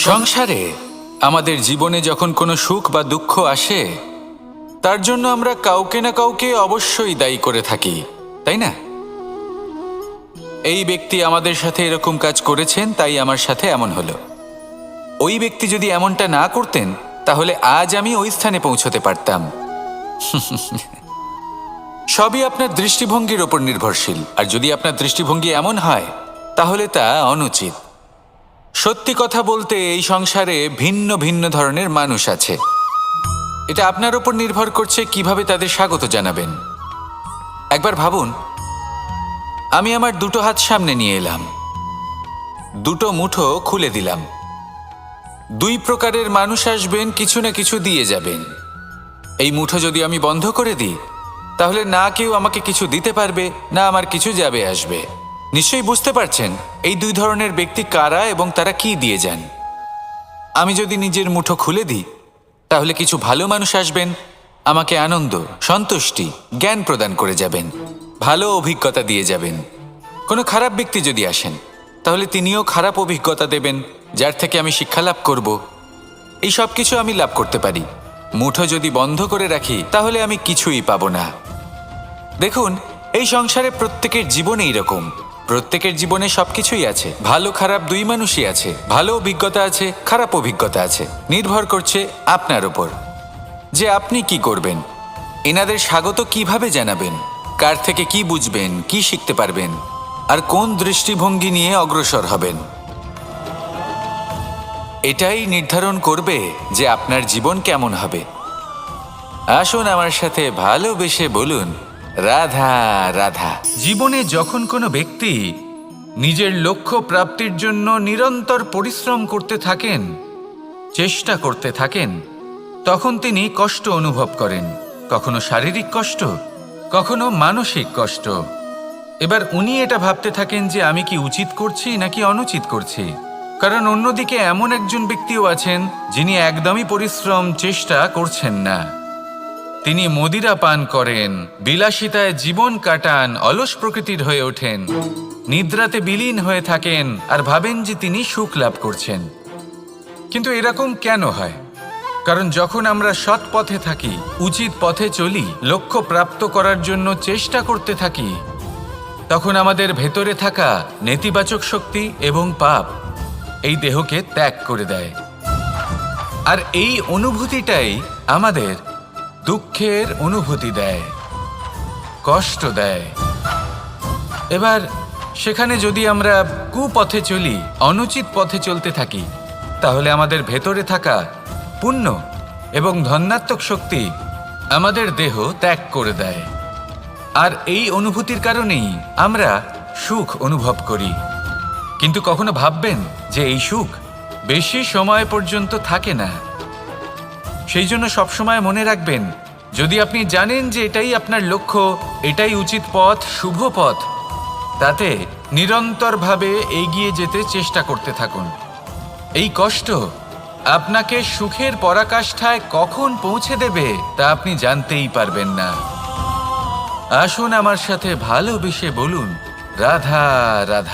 সংসারে আমাদের জীবনে যখন কোনো সুখ বা দুঃখ আসে, তার জন্য আমরা কাউকে না কাউকে অবশ্যই দায়ী করে থাকি, তাই না? এই ব্যক্তি আমাদের সাথে এরকম কাজ করেছেন, তাই আমার সাথে এমন হলো। ওই ব্যক্তি যদি এমনটা না করতেন, তাহলে আজ আমি ওই স্থানে পৌঁছতে পারতাম। সবই আপনার দৃষ্টিভঙ্গির ওপর নির্ভরশীল, আর যদি আপনার দৃষ্টিভঙ্গি এমন হয়, তাহলে তা অনুচিত। সত্যি কথা বলতে, এই সংসারে ভিন্ন ভিন্ন ধরনের মানুষ আছে। এটা আপনার উপর নির্ভর করছে কিভাবে তাদের স্বাগত জানাবেন। একবার ভাবুন, আমি আমার দুটো হাত সামনে নিয়ে এলাম, দুটো মুঠো খুলে দিলাম। দুই প্রকারের মানুষ আসবেন, কিছু না কিছু দিয়ে যাবেন। এই মুঠো যদি আমি বন্ধ করে দিই, তাহলে না কেউ আমাকে কিছু দিতে পারবে, না আমার কিছু যাবে আসবে। নিশ্চয়ই বুঝতে পারছেন এই দুই ধরনের ব্যক্তি কারা এবং তারা কি দিয়ে যান। আমি যদি নিজের মুঠো খুলে দিই, তাহলে কিছু ভালো মানুষ আসবেন, আমাকে আনন্দ, সন্তুষ্টি, জ্ঞান প্রদান করে যাবেন, ভালো অভিজ্ঞতা দিয়ে যাবেন। কোনো খারাপ ব্যক্তি যদি আসেন, তাহলে তিনিও খারাপ অভিজ্ঞতা দেবেন, যার থেকে আমি শিক্ষা লাভ করব। এই সব কিছু আমি লাভ করতে পারি। মুঠো যদি বন্ধ করে রাখি, তাহলে আমি কিছুই পাবো না। দেখুন, এই সংসারে প্রত্যেকের জীবনে এইরকম। প্রত্যেকের জীবনে সবকিছুই আছে, ভালো খারাপ দুই মানুষই আছে। ভালো অভিজ্ঞতা আছে, খারাপ অভিজ্ঞতা আছে। নির্ভর করছে আপনার উপর যে আপনি কি করবেন, এনাদের স্বাগত কিভাবে জানাবেন, কার থেকে কি বুঝবেন, কি শিখতে পারবেন, আর কোন দৃষ্টিভঙ্গি নিয়ে অগ্রসর হবেন। এটাই নির্ধারণ করবে যে আপনার জীবন কেমন হবে। আসুন আমার সাথে ভালোবেসে বলুন, রাধা রাধা। জীবনে যখন কোনো ব্যক্তি নিজের লক্ষ্য প্রাপ্তির জন্য নিরন্তর পরিশ্রম করতে থাকেন, চেষ্টা করতে থাকেন, তখন তিনি কষ্ট অনুভব করেন। কখনো শারীরিক কষ্ট, কখনো মানসিক কষ্ট। এবার উনি এটা ভাবতে থাকেন যে আমি কি উচিত করছি নাকি অনুচিত করছি। কারণ অন্যদিকে এমন একজন ব্যক্তিও আছেন যিনি একদমই পরিশ্রম, চেষ্টা করছেন না। তিনি মদিরা পান করেন, বিলাসিতায় জীবন কাটান, অলস প্রকৃতির হয়ে ওঠেন, নিদ্রাতে বিলীন হয়ে থাকেন আর ভাবেন যে তিনি সুখ লাভ করছেন। কিন্তু এরকম কেন হয়? কারণ যখন আমরা সৎ পথে থাকি, উচিত পথে চলি, লক্ষ্য প্রাপ্ত করার জন্য চেষ্টা করতে থাকি, তখন আমাদের ভেতরে থাকা নেতিবাচক শক্তি এবং পাপ এই দেহকে ত্যাগ করে দেয়। আর এই অনুভূতিটাই আমাদের দুঃখের অনুভূতি দেয়, কষ্ট দেয়। এবার সেখানে যদি আমরা কুপথে চলি, অনুচিত পথে চলতে থাকি, তাহলে আমাদের ভেতরে থাকা পুণ্য এবং ধনাত্মক শক্তি আমাদের দেহ ত্যাগ করে দেয়। আর এই অনুভূতির কারণেই আমরা সুখ অনুভব করি। কিন্তু কখনো ভাববেন যে এই সুখ বেশি সময় পর্যন্ত থাকে না। সেই জন্য সবসময় মনে রাখবেন, যদি আপনি জানেন যে এটাই আপনার লক্ষ্য, এটাই উচিত পথ, শুভ পথ, তাতে নিরন্তরভাবে এগিয়ে যেতে চেষ্টা করতে থাকুন। এই কষ্ট আপনাকে সুখের পরাকাষ্ঠায় কখন পৌঁছে দেবে তা আপনি জানতেই পারবেন না। আসুন আমার সাথে ভালোবেসে বলুন, রাধা রাধা।